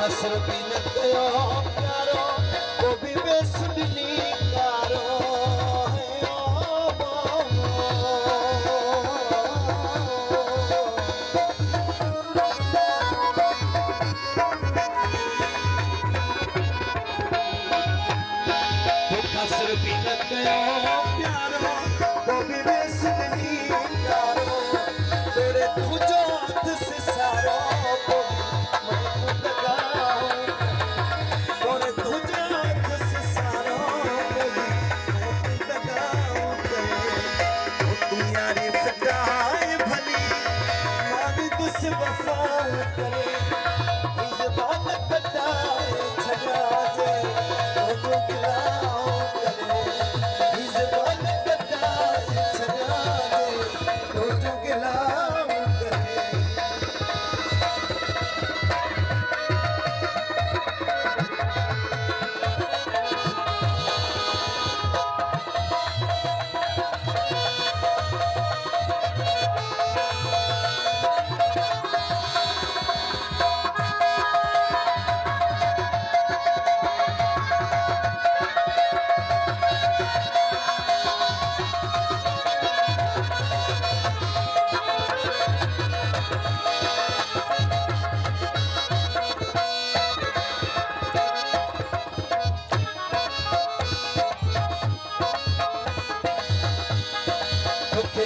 हसर बिन कयो प्यारो वो भी बेसुनी कारो है हसर बिन कयो प्यारो वो भी बेसुनी कारो तेरे तुझो हाथ से सारो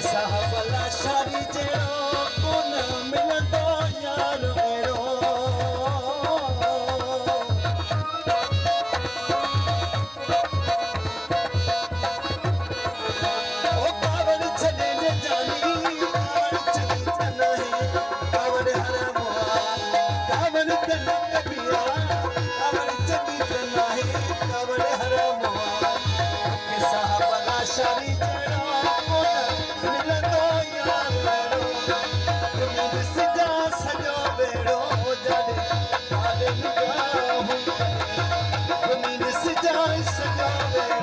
साहबला शारी जेड़ो कोन मिलंदो यार एरो ओ कावड़ छने ने जानी कावड़ चली नहीं कावड़ हर मोआ कावड़ तन कबिया कावड़ चली नहीं कावड़ हर मोआ के साहबला शारी जेड़ो सजो बेड़ो